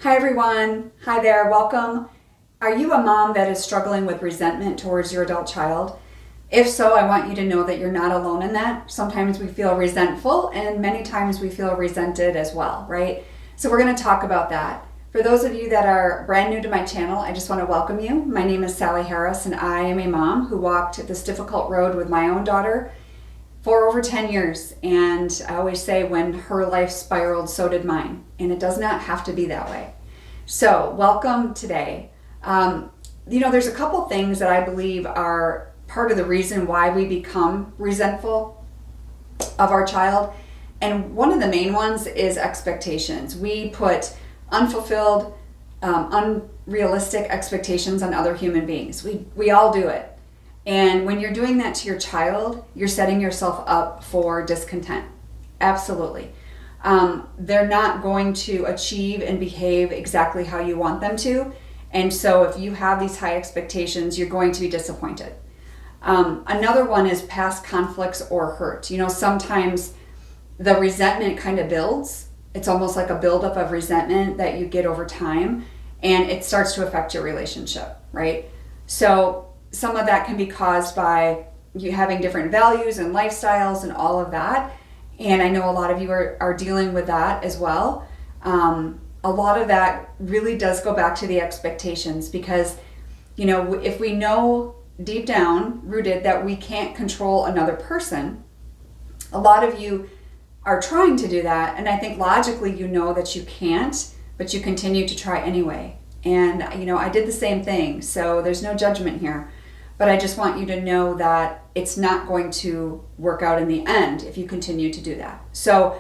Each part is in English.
Hi everyone. Hi there. Welcome. Are you a mom that is struggling with resentment towards your adult child? If so, I want you to know that you're not alone in that. Sometimes we feel resentful and many times we feel resented as well, right? So we're going to talk about that. For those of you that are brand new to my channel, I just want to welcome you. My name is Sally Harris and I am a mom who walked this difficult road with my own daughter for over 10 years. And I always say when her life spiraled, so did mine. And it does not have to be that way. So welcome today. There's a couple things that I believe are part of the reason why we become resentful of our child. And one of the main ones is expectations. We put unfulfilled, unrealistic expectations on other human beings. We all do it. And when you're doing that to your child, you're setting yourself up for discontent. Absolutely. They're not going to achieve and behave exactly how you want them to. And so if you have these high expectations, you're going to be disappointed. Another one is past conflicts or hurt. Sometimes the resentment kind of builds. It's almost like a buildup of resentment that you get over time, and it starts to affect your relationship, right? So some of that can be caused by you having different values and lifestyles and all of that. And I know a lot of you are dealing with that as well. A lot of that really does go back to the expectations because, if we know deep down, rooted, that we can't control another person, a lot of you are trying to do that. And I think logically you know that you can't, but you continue to try anyway. And, I did the same thing. So there's no judgment here. But I just want you to know that it's not going to work out in the end if you continue to do that. So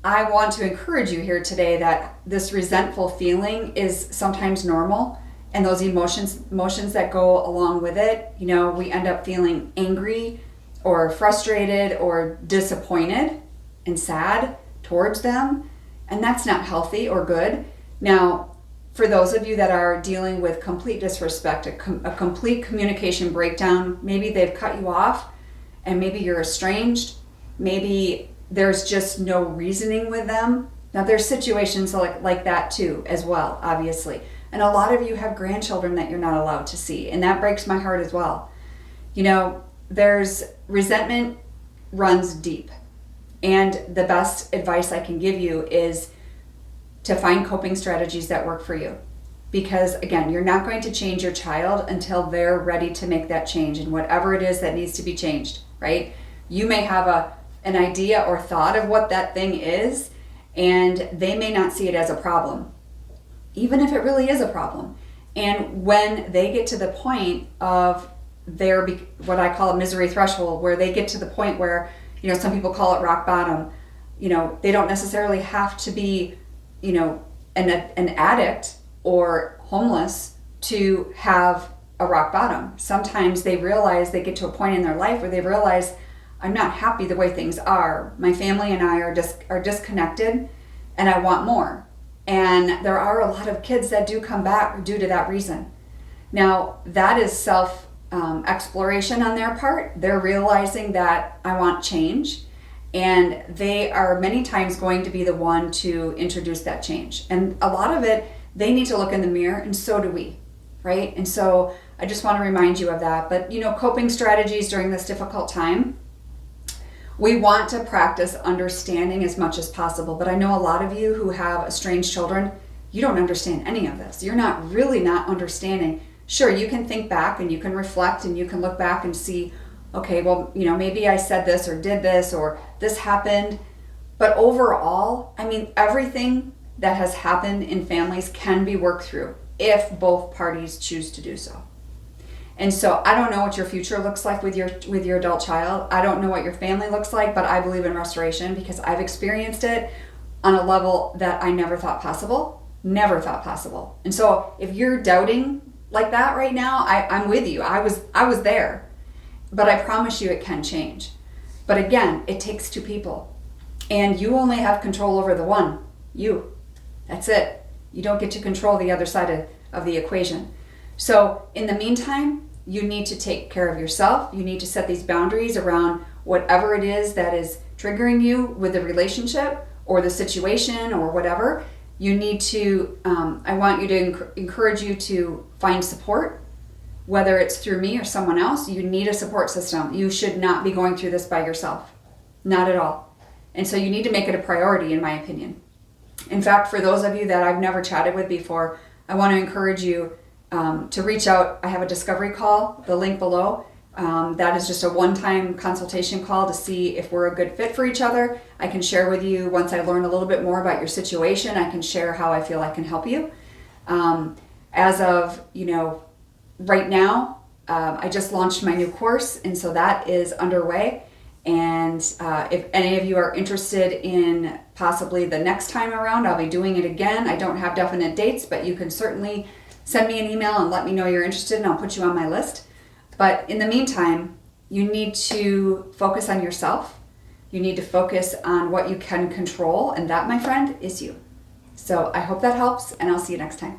I want to encourage you here today that this resentful feeling is sometimes normal, and those emotions that go along with it, we end up feeling angry or frustrated or disappointed and sad towards them, and that's not healthy or good. Now, for those of you that are dealing with complete disrespect, a complete communication breakdown, maybe they've cut you off and maybe you're estranged, maybe there's just no reasoning with them. Now there's situations like that too as well, obviously. And a lot of you have grandchildren that you're not allowed to see, and that breaks my heart as well. There's resentment runs deep. And the best advice I can give you is to find coping strategies that work for you. Because again, you're not going to change your child until they're ready to make that change and whatever it is that needs to be changed, right? You may have an idea or thought of what that thing is, and they may not see it as a problem, even if it really is a problem. And when they get to the point of their, what I call a misery threshold, where they get to the point where, some people call it rock bottom, they don't necessarily have to be an addict or homeless to have a rock bottom. Sometimes they get to a point in their life where they realize, I'm not happy the way things are. My family and I are disconnected and I want more. And there are a lot of kids that do come back due to that reason. Now, that is self exploration on their part. They're realizing that I want change. And they are many times going to be the one to introduce that change. And a lot of it, they need to look in the mirror, and so do we, right? And so I just want to remind you of that. But, coping strategies during this difficult time, we want to practice understanding as much as possible. But I know a lot of you who have estranged children, you don't understand any of this. You're not understanding. Sure, you can think back and you can reflect and you can look back and see, okay, well, maybe I said this or did this or this happened. But overall, everything that has happened in families can be worked through if both parties choose to do so. And so I don't know what your future looks like with your adult child. I don't know what your family looks like, but I believe in restoration because I've experienced it on a level that I never thought possible. And so if you're doubting like that right now, I'm with you. I was there. But I promise you it can change. But again, it takes two people. And you only have control over the one. You. That's it. You don't get to control the other side of the equation. So in the meantime, you need to take care of yourself. You need to set these boundaries around whatever it is that is triggering you with the relationship or the situation or whatever. You need to, I want you to encourage you to find support, whether it's through me or someone else. You need a support system. You should not be going through this by yourself. Not at all. And so you need to make it a priority, in my opinion. In fact, for those of you that I've never chatted with before, I want to encourage you to reach out. I have a discovery call, the link below. That is just a one-time consultation call to see if we're a good fit for each other. I can share with you, once I learn a little bit more about your situation, I can share how I feel I can help you. As of, right now, I just launched my new course, and so that is underway. And if any of you are interested in possibly the next time around, I'll be doing it again. I don't have definite dates, but you can certainly send me an email and let me know you're interested, and I'll put you on my list. But in the meantime, you need to focus on yourself. You need to focus on what you can control, and that, my friend, is you. So I hope that helps, and I'll see you next time.